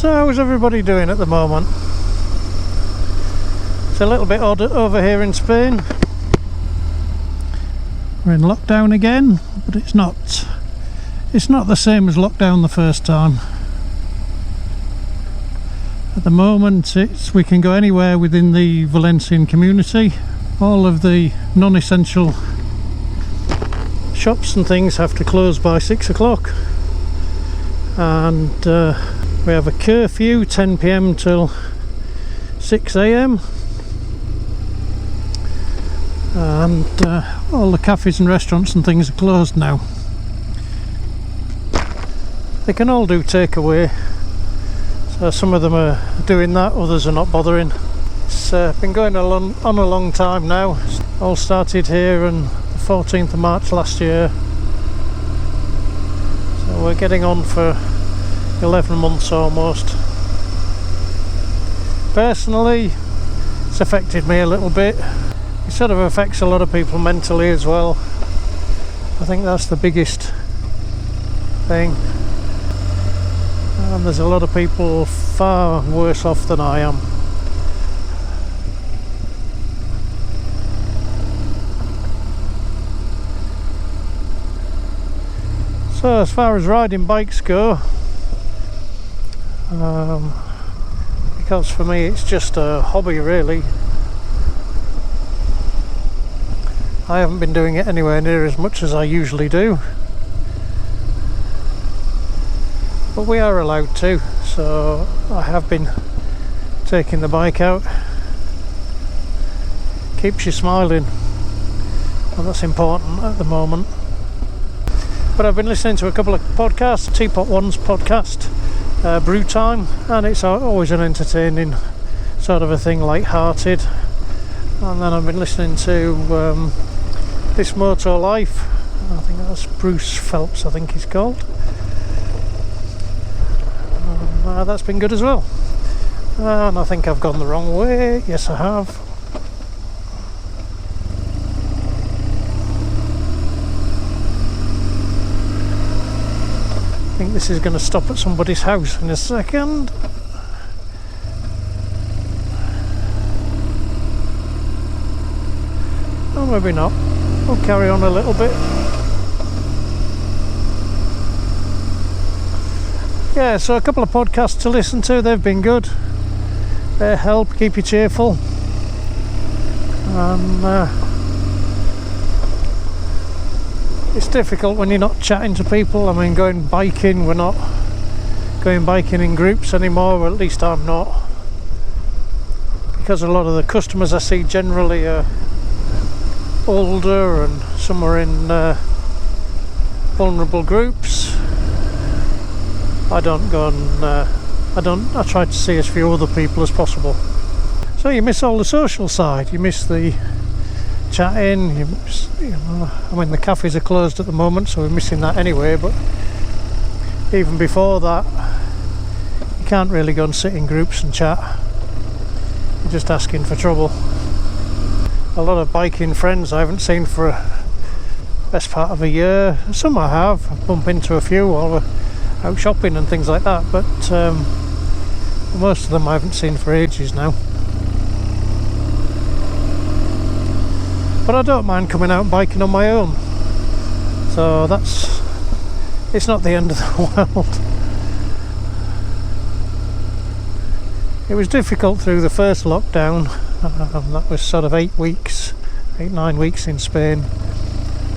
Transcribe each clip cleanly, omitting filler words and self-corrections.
So how's everybody doing at the moment? It's a little bit odd over here in Spain. We're in lockdown again, but it's not the same as lockdown the first time. At the moment we can go anywhere within the Valencian community. All of the non-essential shops and things have to close by 6 o'clock, and we have a curfew 10 p.m. till 6 a.m. and all the cafes and restaurants and things are closed now. They can all do takeaway, so some of them are doing that, others are not bothering. It's been going on a long time now. It all started here on the 14th of March last year, so we're getting on for 11 months almost. Personally, it's affected me a little bit. It sort of affects a lot of people mentally as well. I think that's the biggest thing. And there's a lot of people far worse off than I am. So as far as riding bikes go, because for me it's just a hobby really, I haven't been doing it anywhere near as much as I usually do, but we are allowed to, so I have been taking the bike out. Keeps you smiling, and that's important at the moment. But I've been listening to a couple of podcasts, Teapot One's podcast, Brew Time, and it's always an entertaining sort of a thing, light-hearted. And then I've been listening to This Motor Life. I think that's Bruce Phelps, I think he's called. That's been good as well. And I think I've gone the wrong way. Yes, I have. I think this is going to stop at somebody's house in a second. Oh, maybe not. We'll carry on a little bit. Yeah, so a couple of podcasts to listen to. They've been good. They help keep you cheerful. And it's difficult when you're not chatting to people. I mean, going biking, we're not going biking in groups anymore, or at least I'm not, because a lot of the customers I see generally are older and some are in vulnerable groups. I don't go and I try to see as few other people as possible. So you miss all the social side, you miss the chatting, you know, I mean the cafes are closed at the moment, so we're missing that anyway, but even before that you can't really go and sit in groups and chat. You're just asking for trouble. A lot of biking friends I haven't seen for a best part of a year. Some I have, I bump into a few while we're out shopping and things like that, but most of them I haven't seen for ages now. But I don't mind coming out and biking on my own, so it's not the end of the world. It was difficult through the first lockdown. That was sort of 9 weeks in Spain,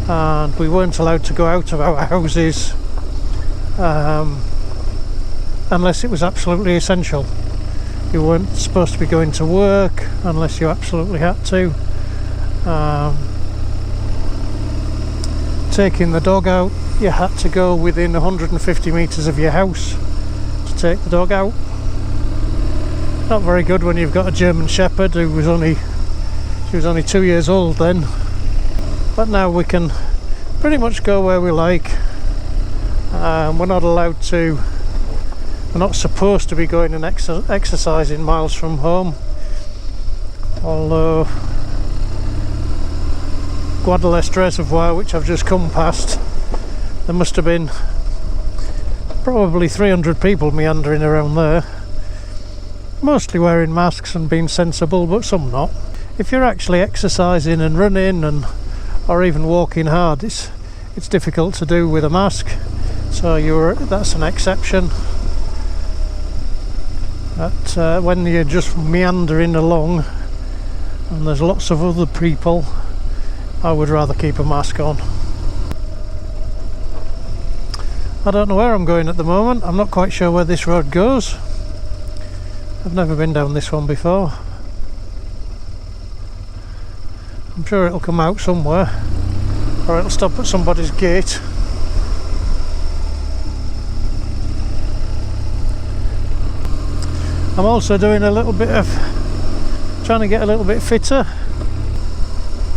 and we weren't allowed to go out of our houses unless it was absolutely essential. You weren't supposed to be going to work unless you absolutely had to. Taking the dog out, you had to go within 150 metres of your house to take the dog out. Not very good when you've got a German Shepherd she was only 2 years old then. But now we can pretty much go where we like. We're not supposed to be going and exercising miles from home, although Guadalest reservoir, which I've just come past, there must have been probably 300 people meandering around there. mostly wearing masks and being sensible, but some not. If you're actually exercising and running and or even walking hard, it's difficult to do with a mask, so that's an exception. But when you're just meandering along and there's lots of other people, I would rather keep a mask on. I don't know where I'm going at the moment. I'm not quite sure where this road goes. I've never been down this one before. I'm sure it'll come out somewhere, or it'll stop at somebody's gate. I'm also doing a little bit of trying to get a little bit fitter.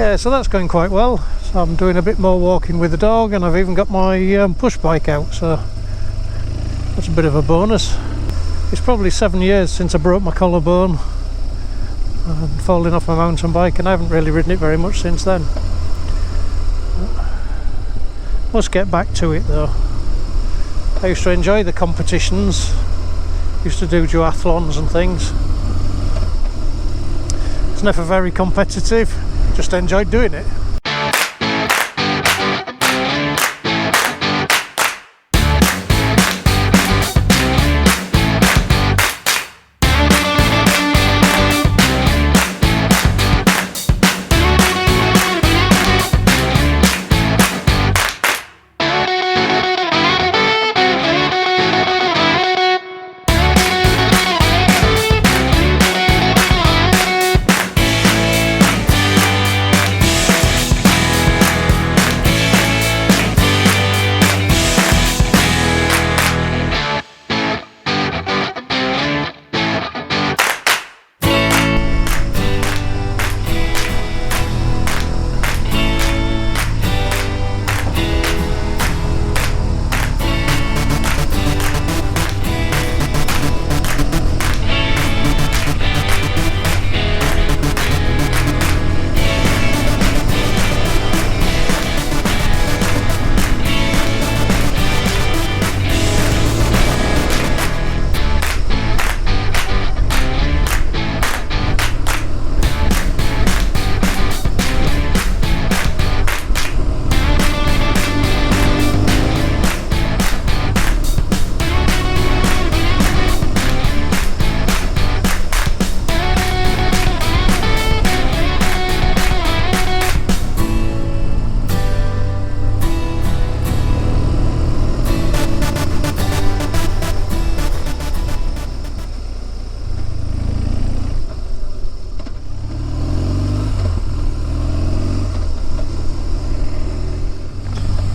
Yeah, so that's going quite well. So I'm doing a bit more walking with the dog, and I've even got my push bike out, so that's a bit of a bonus. It's probably 7 years since I broke my collarbone and falling off my mountain bike, and I haven't really ridden it very much since then. Must get back to it though. I used to enjoy the competitions, used to do duathlons and things. It's never very competitive, just enjoyed doing it.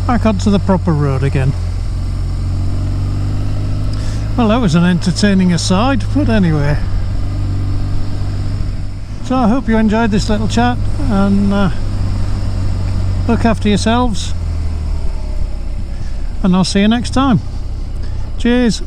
Back onto the proper road again. Well, that was an entertaining aside, but anyway. So I hope you enjoyed this little chat, and look after yourselves, and I'll see you next time. Cheers.